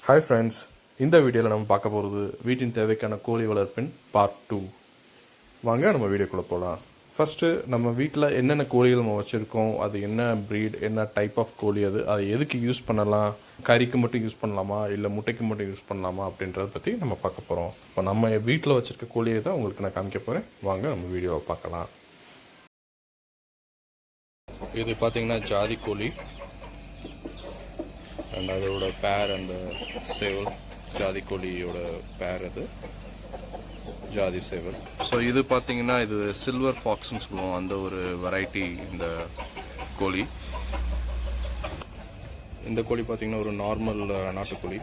Hi friends, இந்த வீடியோவில் நம்ம பார்க்க போகிறது வீட்டின் தேவைக்கான கோழி வளர்ப்பின் பார்ட் 2. வாங்க நம்ம வீடியோக்குள்ளே போகலாம். ஃபஸ்ட்டு நம்ம வீட்டில் என்னென்ன கோழிகள் நம்ம வச்சுருக்கோம், அது என்ன ப்ரீட், என்ன டைப் ஆஃப் கோழி, அதை எதுக்கு யூஸ் பண்ணலாம், கறிக்கு மட்டும் யூஸ் பண்ணலாமா இல்லை முட்டைக்கு மட்டும் யூஸ் பண்ணலாமா அப்படின்றத பற்றி நம்ம பார்க்க போகிறோம். இப்போ நம்ம வீட்டில் வச்சுருக்க கோழியை தான் உங்களுக்கு நான் காமிக்க போகிறேன். வாங்க நம்ம வீடியோவை பார்க்கலாம். இது பார்த்திங்கன்னா ஜாதி கோழி அண்ட் அதோட பேர் அந்த சேவல், ஜாதி கோழியோட பேர் அது ஜாதி சேவல். ஸோ இது பார்த்தீங்கன்னா இது சில்வர் ஃபாக்ஸ்ன்னு சொல்லுவோம், அந்த ஒரு வெரைட்டி இந்த கோழி. இந்த கோழி பார்த்தீங்கன்னா ஒரு நார்மல் நாட்டுக்கோழி,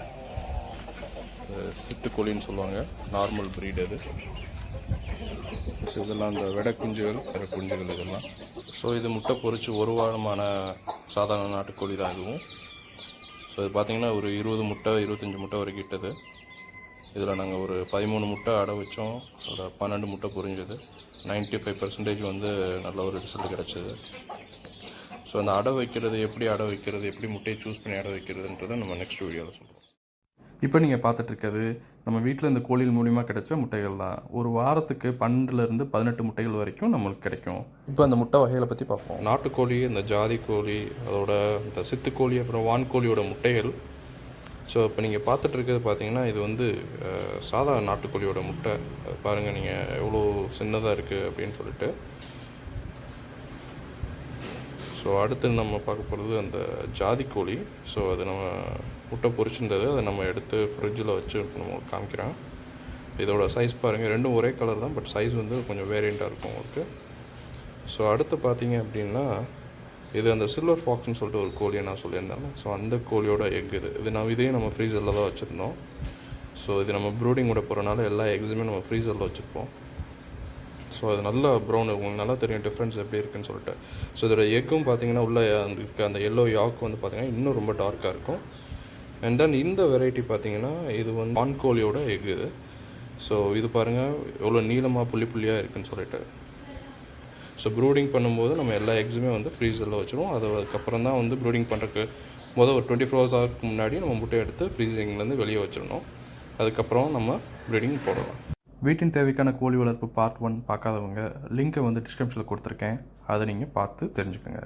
சித்துக்கோழின்னு சொல்லுவாங்க, நார்மல் ப்ரீட் அது. ஸோ இதெல்லாம் அந்த வெடை குஞ்சுகள் இதெல்லாம். ஸோ இது முட்டை பொறிச்சு ஒரு வாரமான சாதாரண நாட்டுக்கோழி தான் இதுவும். ஸோ இது பார்த்திங்கன்னா ஒரு 20 முட்டை 25 முட்டை வரைக்கும் இட்டது. இதில் நாங்கள் ஒரு 13 முட்டை அடை வச்சோம், ஒரு 12 முட்டை பொரிஞ்சது. 95% வந்து நல்ல ஒரு ரிசல்ட் கிடச்சிது. ஸோ அந்த அடை வைக்கிறது எப்படி முட்டையை சூஸ் பண்ணி அடை வைக்கிறதுன்றதை நம்ம நெக்ஸ்ட் வீடியோவில் சொல்லுவோம். இப்போ நீங்கள் பார்த்துட்ருக்கிறது நம்ம வீட்டில் இந்த கோழிகள் மூலிமா கிடைச்ச முட்டைகள் தான். ஒரு வாரத்துக்கு 12லேருந்து 18 முட்டைகள் வரைக்கும் நம்மளுக்கு கிடைக்கும். இப்போ அந்த முட்டை வகைகளை பற்றி பார்ப்போம். நாட்டுக்கோழி, இந்த ஜாதி கோழி, அதோட இந்த சித்துக்கோழி, அப்புறம் வான்கோழியோட முட்டைகள். ஸோ இப்போ நீங்கள் பார்த்துட்ருக்கிறது பார்த்தீங்கன்னா இது வந்து சாதா நாட்டுக்கோழியோட முட்டை. பாருங்கள் நீங்கள் எவ்வளோ சின்னதாக இருக்குது அப்படின்னு சொல்லிட்டு. ஸோ அடுத்து நம்ம பார்க்க போகிறது அந்த ஜாதி கோழி. ஸோ அது நம்ம முட்டை பொரிச்சிருந்தது, அதை நம்ம எடுத்து ஃப்ரிட்ஜில் வச்சு நம்ம காமிக்கிறேன். இதோட சைஸ் பாருங்கள், ரெண்டும் ஒரே கலர் தான், பட் சைஸ் வந்து கொஞ்சம் வேரியண்ட்டாக இருக்கும் உங்களுக்கு. ஸோ அடுத்து பார்த்தீங்க அப்படின்னா இது அந்த சில்வர் ஃபாக்ஸ்னு சொல்லிட்டு ஒரு கோழியை நான் சொல்லியிருந்தேன். ஸோ அந்த கோழியோட எக் இதையும் நம்ம ஃப்ரீசரில் தான் வச்சுருந்தோம். ஸோ இது நம்ம ப்ரூடிங் விட போகிறனால எல்லா எக்ஸுமே நம்ம ஃப்ரீசரில் வச்சுருப்போம். ஸோ அது நல்லா ப்ரௌன், உங்களுக்கு நல்லா தெரியும் டிஃப்ரென்ஸ் எப்படி இருக்குன்னு சொல்லிட்டு. ஸோ இதோட எக்கும் பார்த்தீங்கன்னா உள்ளே இருக்க அந்த எல்லோ யாக் வந்து பார்த்திங்கன்னா இன்னும் ரொம்ப டார்க்காக இருக்கும். அண்ட் தென் இந்த வெரைட்டி பார்த்திங்கன்னா இது வந்து வான்கோழியோட எக் இது. ஸோ இது பாருங்கள் எவ்வளோ நீளமாக புள்ளியாக இருக்குதுன்னு சொல்லிட்டு. ஸோ ப்ரூடிங் பண்ணும்போது நம்ம எல்லா எக்ஸுமே வந்து ஃப்ரீசரில் வச்சுருவோம். அதுக்கப்புறம் தான் வந்து ப்ரூடிங் பண்ணுறதுக்கு ஒரு 24 hours முன்னாடி நம்ம முட்டையை எடுத்து ஃப்ரீசிங்லேருந்து வெளியே வச்சிடணும். அதுக்கப்புறம் நம்ம ப்ரீடிங் போடலாம். வீட்டின் தேவைக்கான கோழி வளர்ப்பு பார்ட் 1 பார்க்காதவங்க லிங்க்கை வந்து டிஸ்கிரிப்ஷனில் கொடுத்துருக்கேன், அதை நீங்கள் பார்த்து தெரிஞ்சுக்கோங்க.